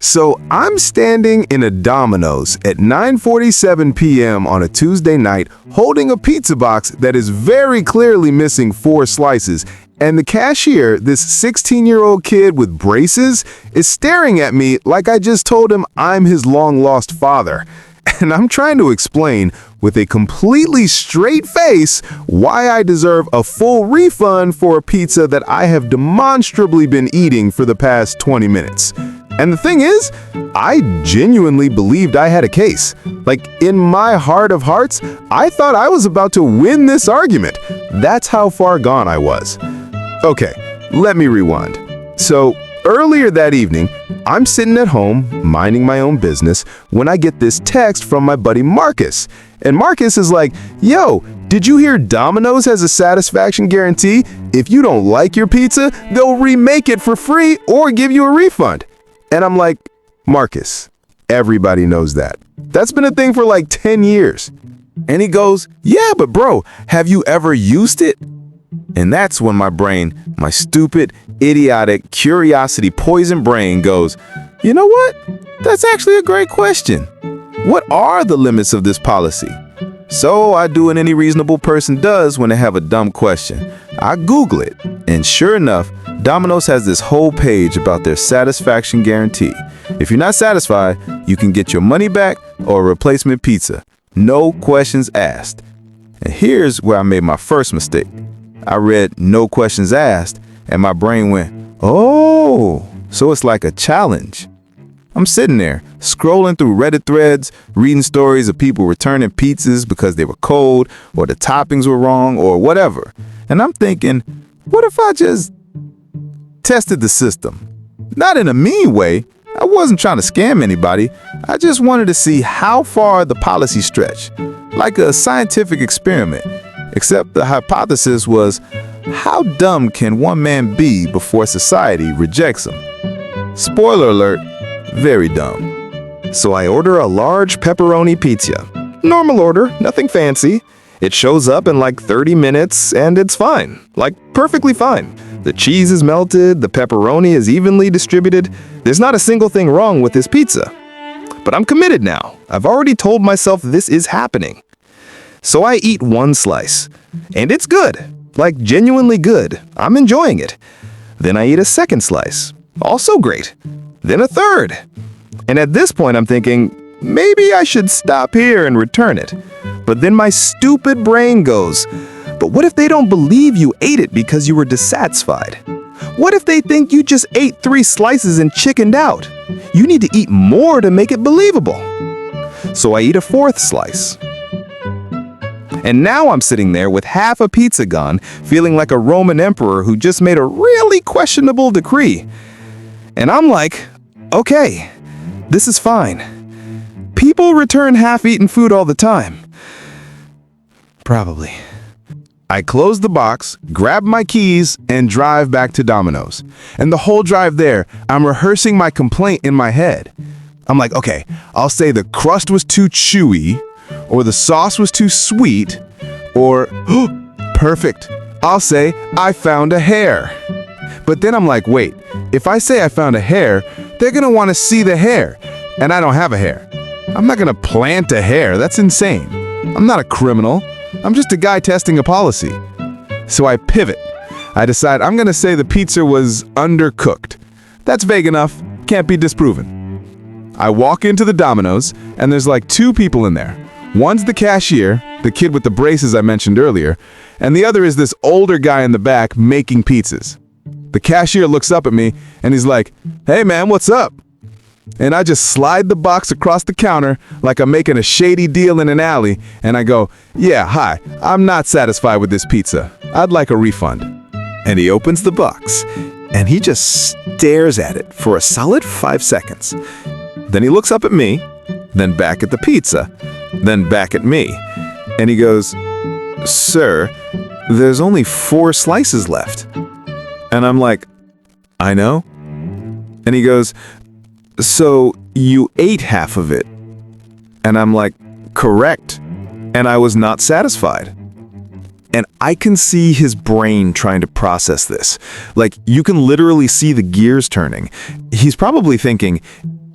So I'm standing in a Domino's at 9:47 p.m. on a Tuesday night holding a pizza box that is very clearly missing 4 slices, and the cashier, this 16-year-old kid with braces, is staring at me like I just told him I'm his long-lost father. And I'm trying to explain with a completely straight face why I deserve a full refund for a pizza that I have demonstrably been eating for the past 20 minutes. And the thing is, I genuinely believed I had a case. Like, in my heart of hearts, I thought I was about to win this argument. That's how far gone I was. Okay, let me rewind. So, earlier that evening, I'm sitting at home, minding my own business, when I get this text from my buddy Marcus. And Marcus is like, "Yo, did you hear Domino's has a satisfaction guarantee? If you don't like your pizza, they'll remake it for free or give you a refund." And I'm like, "Marcus, everybody knows that. That's been a thing for like 10 years. And he goes, "Yeah, but bro, have you ever used it?" And that's when my brain, my stupid, idiotic, curiosity poison brain goes, "You know what? That's actually a great question. What are the limits of this policy?" So I do what any reasonable person does when they have a dumb question. I Google it, and sure enough, Domino's has this whole page about their satisfaction guarantee. If you're not satisfied, you can get your money back or a replacement pizza. No questions asked. And here's where I made my first mistake. I read "no questions asked," and my brain went, "Oh, so it's like a challenge." I'm sitting there, scrolling through Reddit threads, reading stories of people returning pizzas because they were cold, or the toppings were wrong, or whatever. And I'm thinking, what if I just tested the system? Not in a mean way. I wasn't trying to scam anybody. I just wanted to see how far the policy stretched, like a scientific experiment. Except the hypothesis was, how dumb can one man be before society rejects him? Spoiler alert, very dumb. So I order a large pepperoni pizza. Normal order, nothing fancy. It shows up in like 30 minutes and it's fine, like perfectly fine. The cheese is melted, the pepperoni is evenly distributed. There's not a single thing wrong with this pizza. But I'm committed now. I've already told myself this is happening. So I eat one slice, and it's good, like genuinely good. I'm enjoying it. Then I eat a second slice, also great. Then a third. And at this point I'm thinking, maybe I should stop here and return it. But then my stupid brain goes, but what if they don't believe you ate it because you were dissatisfied? What if they think you just ate 3 slices and chickened out? You need to eat more to make it believable. So I eat a 4th slice. And now I'm sitting there with half a pizza gone, feeling like a Roman emperor who just made a really questionable decree. And I'm like, okay, this is fine. People return half-eaten food all the time. Probably. I close the box, grab my keys, and drive back to Domino's. And the whole drive there, I'm rehearsing my complaint in my head. I'm like, okay, I'll say the crust was too chewy, or the sauce was too sweet, or, oh, perfect, I'll say I found a hair. But then I'm like, wait, if I say I found a hair, they're gonna want to see the hair, and I don't have a hair. I'm not gonna plant a hair, that's insane. I'm not a criminal, I'm just a guy testing a policy. So I pivot. I decide I'm gonna say the pizza was undercooked. That's vague enough, can't be disproven. I walk into the Domino's, and there's like 2 people in there. One's the cashier, the kid with the braces I mentioned earlier, and the other is this older guy in the back making pizzas. The cashier looks up at me, and he's like, "Hey man, what's up?" And I just slide the box across the counter like I'm making a shady deal in an alley, and I go, "Yeah, hi, I'm not satisfied with this pizza. I'd like a refund." And he opens the box, and he just stares at it for a solid 5 seconds. Then he looks up at me, then back at the pizza, then back at me. And he goes, "Sir, there's only 4 slices left." And I'm like, "I know." And he goes, "So you ate half of it?" And I'm like, "Correct." And I was not satisfied. And I can see his brain trying to process this. Like, you can literally see the gears turning. He's probably thinking,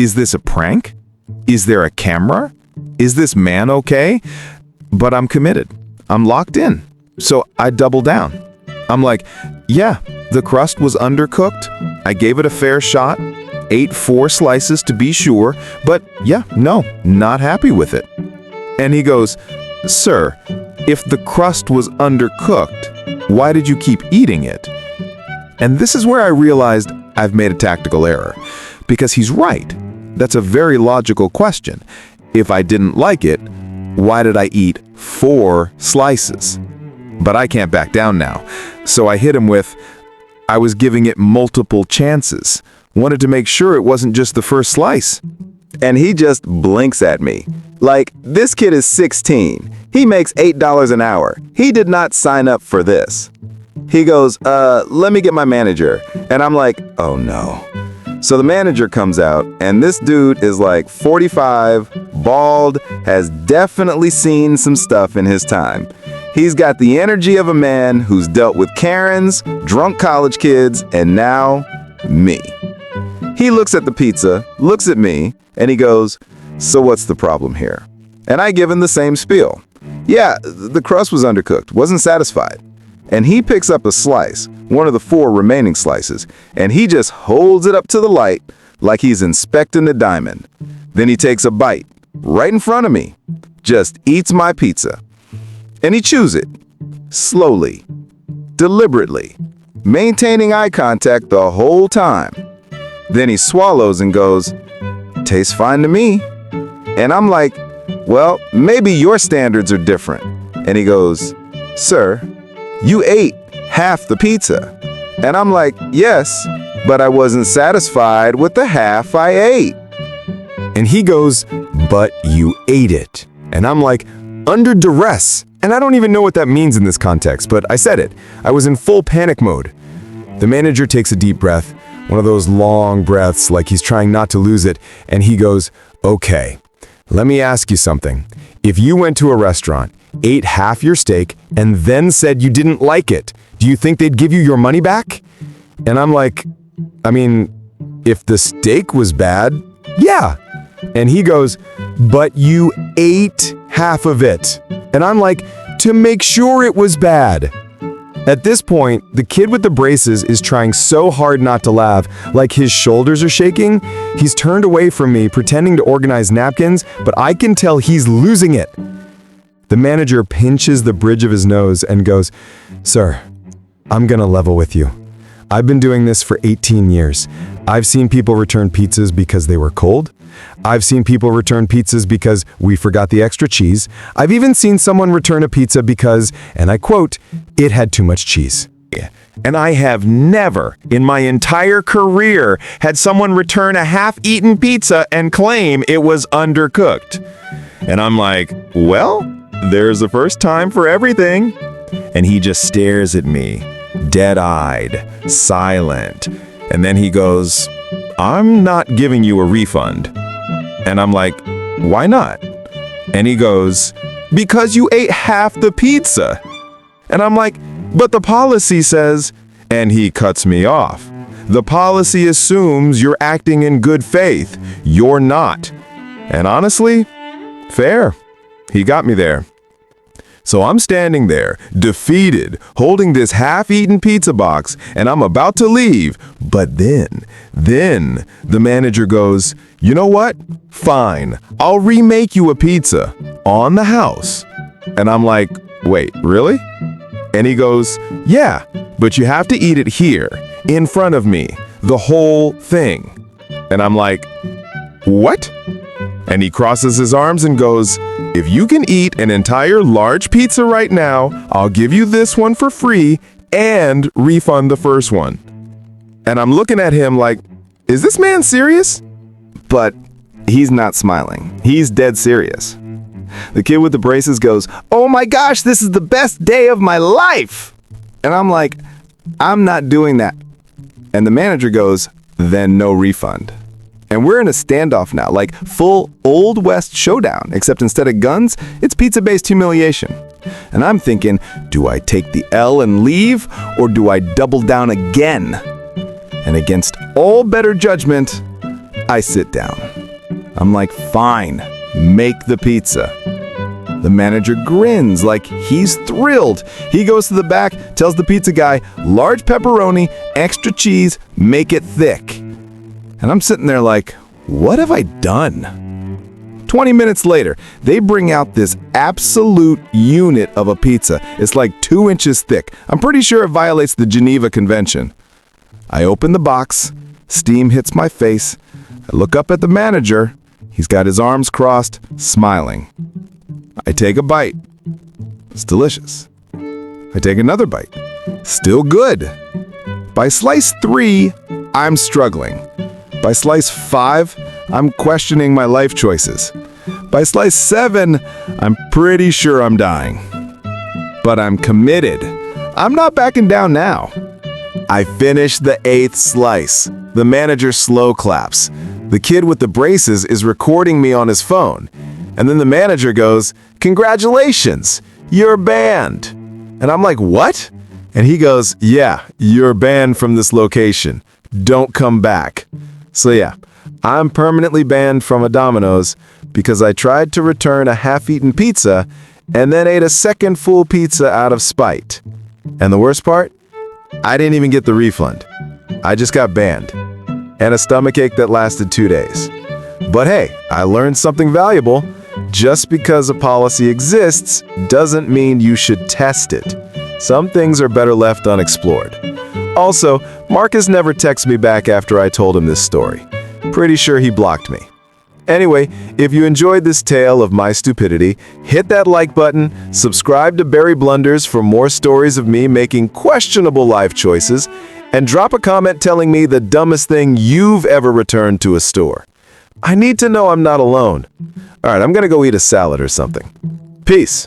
Is this a prank? Is there a camera? Is this man okay? But I'm committed. I'm locked in. So I double down. I'm like, yeah, the crust was undercooked. I gave it a fair shot. Ate 4 slices to be sure. But yeah, no, not happy with it. And he goes, sir, if the crust was undercooked, why did you keep eating it? And this is where I realized I've made a tactical error. Because he's right. That's a very logical question. If I didn't like it, why did I eat 4 slices? But I can't back down now. So I hit him with, I was giving it multiple chances. Wanted to make sure it wasn't just the first slice. And he just blinks at me. Like, this kid is 16. He makes $8 an hour. He did not sign up for this. He goes, let me get my manager. And I'm like, oh no. So the manager comes out, and this dude is like 45, bald, has definitely seen some stuff in his time. He's got the energy of a man who's dealt with Karens, drunk college kids, and now me. He looks at the pizza, looks at me, and he goes, so what's the problem here? And I give him the same spiel. Yeah, the crust was undercooked, wasn't satisfied. And he picks up a slice, one of the 4 remaining slices, and he just holds it up to the light like he's inspecting a diamond. Then he takes a bite, right in front of me, just eats my pizza. And he chews it, slowly, deliberately, maintaining eye contact the whole time. Then he swallows and goes, tastes fine to me. And I'm like, well, maybe your standards are different. And he goes, sir, you ate half the pizza. And I'm like, yes, but I wasn't satisfied with the half I ate. And he goes, but you ate it. And I'm like, under duress. And I don't even know what that means in this context, but I said it. I was in full panic mode. The manager takes a deep breath, one of those long breaths like he's trying not to lose it, and he goes, okay, let me ask you something. If you went to a restaurant, ate half your steak, and then said you didn't like it, do you think they'd give you your money back? And I'm like, I mean, if the steak was bad, yeah. And he goes, but you ate half of it. And I'm like, to make sure it was bad. At this point, the kid with the braces is trying so hard not to laugh, like his shoulders are shaking. He's turned away from me, pretending to organize napkins, but I can tell he's losing it. The manager pinches the bridge of his nose and goes, sir, I'm gonna level with you. I've been doing this for 18 years. I've seen people return pizzas because they were cold. I've seen people return pizzas because we forgot the extra cheese. I've even seen someone return a pizza because, and I quote, it had too much cheese. And I have never, in my entire career, had someone return a half-eaten pizza and claim it was undercooked. And I'm like, well, there's a first time for everything. And he just stares at me, dead-eyed, silent. And then he goes, I'm not giving you a refund. And I'm like, why not? And he goes, because you ate half the pizza. And I'm like, but the policy says, and he cuts me off. The policy assumes you're acting in good faith. You're not. And honestly, fair. He got me there. So I'm standing there, defeated, holding this half-eaten pizza box, and I'm about to leave. But then the manager goes, you know what? Fine, I'll remake you a pizza on the house. And I'm like, wait, really? And he goes, yeah, but you have to eat it here, in front of me, the whole thing. And I'm like, what? And he crosses his arms and goes, if you can eat an entire large pizza right now, I'll give you this one for free and refund the first one. And I'm looking at him like, is this man serious? But he's not smiling. He's dead serious. The kid with the braces goes, oh my gosh, this is the best day of my life. And I'm like, I'm not doing that. And the manager goes, then no refund. And we're in a standoff now, like full Old West showdown, except instead of guns, it's pizza-based humiliation. And I'm thinking, do I take the L and leave, or do I double down again? And against all better judgment, I sit down. I'm like, fine, make the pizza. The manager grins like he's thrilled. He goes to the back, tells the pizza guy, large pepperoni, extra cheese, make it thick. And I'm sitting there like, what have I done? 20 minutes later, they bring out this absolute unit of a pizza. It's like 2 inches thick. I'm pretty sure it violates the Geneva Convention. I open the box, steam hits my face. I look up at the manager. He's got his arms crossed, smiling. I take a bite. It's delicious. I take another bite. Still good. By slice 3, I'm struggling. By slice 5, I'm questioning my life choices. By slice 7, I'm pretty sure I'm dying. But I'm committed. I'm not backing down now. I finish the 8th slice. The manager slow claps. The kid with the braces is recording me on his phone. And then the manager goes, "Congratulations, you're banned." And I'm like, "What?" And he goes, "Yeah, you're banned from this location. Don't come back." So yeah, I'm permanently banned from a Domino's because I tried to return a half-eaten pizza and then ate a second full pizza out of spite. And the worst part? I didn't even get the refund. I just got banned. And a stomachache that lasted 2 days. But hey, I learned something valuable. Just because a policy exists doesn't mean you should test it. Some things are better left unexplored. Also, Marcus never texted me back after I told him this story. Pretty sure he blocked me. Anyway, if you enjoyed this tale of my stupidity, hit that like button, subscribe to Barry Blunders for more stories of me making questionable life choices, and drop a comment telling me the dumbest thing you've ever returned to a store. I need to know I'm not alone. All right, I'm gonna go eat a salad or something. Peace.